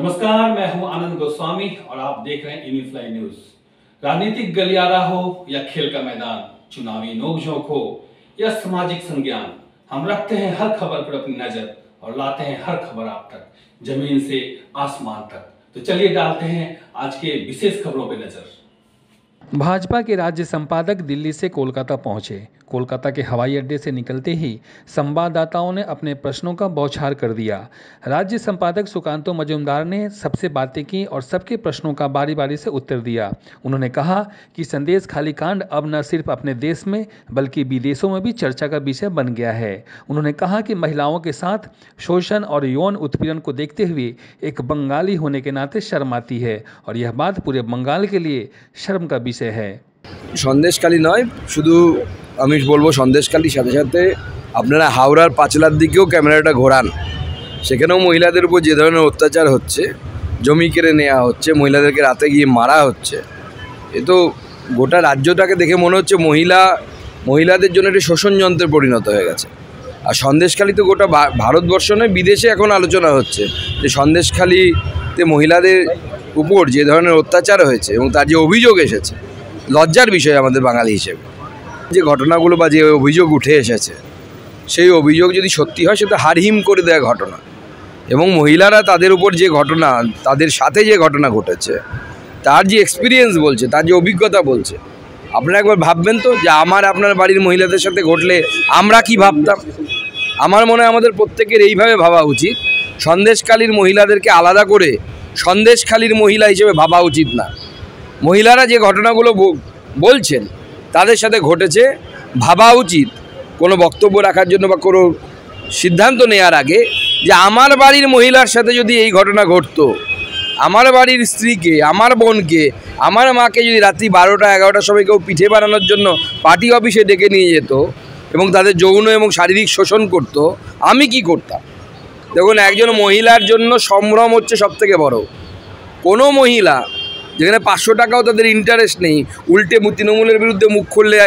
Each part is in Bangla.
नमस्कार, मैं हूं आनंद गोस्वामी और आप देख रहे हैं इन्फ्लाई न्यूज। राजनीतिक गलियारा हो या खेल का मैदान, चुनावी नोकझोंक हो या सामाजिक संज्ञान, हम रखते हैं हर खबर पर अपनी नजर और लाते हैं हर खबर आप तक, जमीन से आसमान तक। तो चलिए डालते हैं आज के विशेष खबरों पर नजर। भाजपा के राज्य संपादक दिल्ली से कोलकाता पहुंचे। कोलकाता के हवाई अड्डे से निकलते ही संवाददाताओं ने अपने प्रश्नों का बौछार कर दिया। राज्य संपादक सुकांतो मजूमदार ने सबसे बातें की और सबके प्रश्नों का बारी बारी से उत्तर दिया। उन्होंने कहा कि संदेश खाली कांड अब न सिर्फ अपने देश में बल्कि विदेशों में भी चर्चा का विषय बन गया है। उन्होंने कहा कि महिलाओं के साथ शोषण और यौन उत्पीड़न को देखते हुए एक बंगाली होने के नाते शर्म आती है और यह बात पूरे बंगाल के लिए शर्म का विषय है। সন্দেশখালী নয়, শুধু আমি বলবো সন্দেশখালীর সাথে সাথে আপনারা হাওড়ার পাঁচলার দিকেও ক্যামেরাটা ঘোরান। সেখানেও মহিলাদের উপর যে ধরনের অত্যাচার হচ্ছে, জমি কেড়ে নেওয়া হচ্ছে, মহিলাদেরকে রাতে গিয়ে মারা হচ্ছে, এ তো গোটা রাজ্যটাকে দেখে মনে হচ্ছে মহিলাদের জন্য একটি শোষণ যন্ত্রে পরিণত হয়ে গেছে। আর সন্দেশখালী তো গোটা ভারতবর্ষ নয়, বিদেশে এখন আলোচনা হচ্ছে যে সন্দেশখালীতে মহিলাদের উপর যে ধরনের অত্যাচার হয়েছে এবং তার যে অভিযোগ এসেছে, লজ্জার বিষয় আমাদের বাঙালি হিসেবে। যে ঘটনাগুলো বা যে অভিযোগ উঠে এসেছে, সেই অভিযোগ যদি সত্যি হয় সেটা হারহিম করে দেওয়া ঘটনা। এবং মহিলারা তাদের উপর যে ঘটনা, তাদের সাথে যে ঘটনা ঘটেছে, তার যে এক্সপিরিয়েন্স বলছে, তার যে অভিজ্ঞতা বলছে, আপনারা একবার ভাববেন তো যে আপনার বাড়ির মহিলাদের সাথে ঘটলে আমরা কি ভাবতাম। আমার মনে হয় আমাদের প্রত্যেকের এইভাবে ভাবা উচিত, সন্দেশখালীর মহিলাদেরকে আলাদা করে সন্দেশখালীর মহিলা হিসেবে ভাবা উচিত না। মহিলারা যে ঘটনাগুলো বলছেন তাদের সাথে ঘটেছে, ভাবা উচিত কোনো বক্তব্য রাখার জন্য বা কোনো সিদ্ধান্ত নেওয়ার আগে যে আমার বাড়ির মহিলার সাথে যদি এই ঘটনা ঘটতো, আমার বাড়ির স্ত্রীকে, আমার বোনকে, আমার মাকে যদি রাত্রি 12টা 11টার সময় কেউ পিঠে বানানোর জন্য পার্টি অফিসে ডেকে নিয়ে যেত এবং তাদের যৌন এবং শারীরিক শোষণ করত, আমি কি করতাম। দেখুন, একজন মহিলার জন্য সম্ভ্রম হচ্ছে সবথেকে বড়। কোনো মহিলা যেখানে 500 টাকাও তাদের ইন্টারেস্ট নেই, উল্টে তৃণমূলের বিরুদ্ধে মুখ খুললে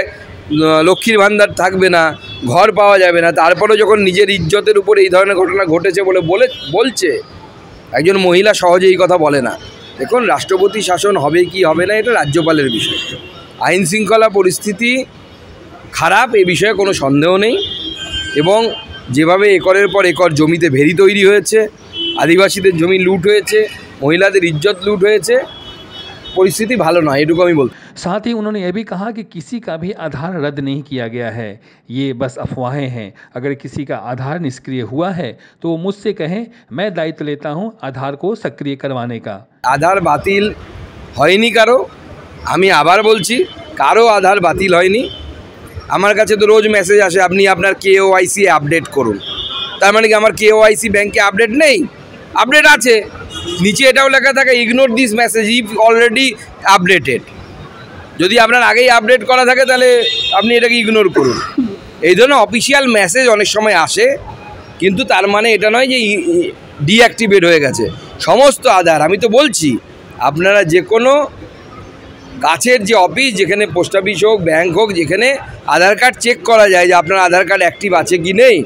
লক্ষ্মীর ভাণ্ডার থাকবে না, ঘর পাওয়া যাবে না, তারপরেও যখন নিজের ইজ্জতের উপর এই ধরনের ঘটনা ঘটেছে বলছে, একজন মহিলা সহজে এই কথা বলে না। দেখুন, রাষ্ট্রপতি শাসন হবে কি হবে না এটা রাজ্যপালের বিষয়। আইন শৃঙ্খলা পরিস্থিতি খারাপ, এ বিষয়ে কোনো সন্দেহ নেই। এবং যেভাবে একরের পর একর জমিতে ভেরি তৈরি হয়েছে, আদিবাসীদের জমি লুট হয়েছে, মহিলাদের ইজ্জত লুট হয়েছে, परिस्थिति भालो ना, एटुकु आमी बोलते। साथ ही उन्होंने यह भी कहा कि किसी का भी आधार रद्द नहीं किया गया है, ये बस अफवाहें हैं। अगर किसी का आधार निष्क्रिय हुआ है तो वो मुझसे कहें, मैं दायित्व लेता हूँ आधार को सक्रिय करवाने का। आधार बातिल হয়নি কারো, আমি আবার বলছি, কারো আধার বাতিল হয়নি। আমার কাছে তো রোজ মেসেজ আসে, আপনি আপনার KYC আপডেট করুন। তার মানে কি আমার KYC ব্যাংকে আপডেট নেই? আপডেট আছে। নিচে এটাও লেখা থাকে, ignore this message if already updated. যদি আপনার আগেই আপডেট করা থাকে তাহলে আপনি এটাকে ইগনোর করুন। এই ধরনের অফিসিয়াল মেসেজ অনেক সময় আসে, কিন্তু তার মানে এটা নয় যে ডিঅ্যাক্টিভেট হয়ে গেছে সমস্ত আধার। আমি তো বলছি, আপনারা যে কোনো কাছের যে অফিস, যেখানে পোস্ট অফিস হোক, ব্যাংক হোক, যেখানে আধার কার্ড চেক করা যায় যে আপনার আধার কার্ড অ্যাক্টিভ আছে কি নেই,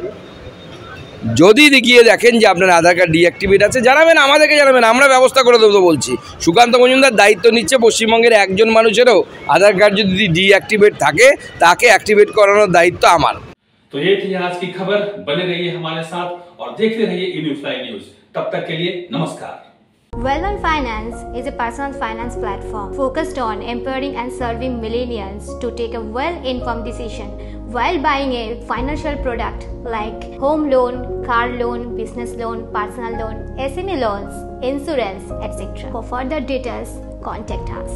যদি গিয়ে দেখেন যে আপনার আধার কার্ড ডিঅ্যাক্টিভেট আছে, জানাবেন, আমাদেরকে জানাবেন, আমরা ব্যবস্থা করে দেবো। বলছি, সুকান্ত মজুমদার দায়িত্ব নিচ্ছে পশ্চিমবঙ্গের একজন মানুষেরও আধার কার্ড যদি ডিঅ্যাক্টিভেট থাকে তাকে অ্যাক্টিভেট করানোর দায়িত্ব আমার। तो ये थी आज की खबर। बने रहिए हमारे साथ और देखते रहिए इन्फ्लाई न्यूज। तब तक के लिए नमस्कार। Well-Known Finance is a personal finance platform focused on empowering and serving millennials to take a well-informed decision while buying a financial product like home loan, car loan, business loan, personal loan, SME loans, insurance, etc. For further details, contact us.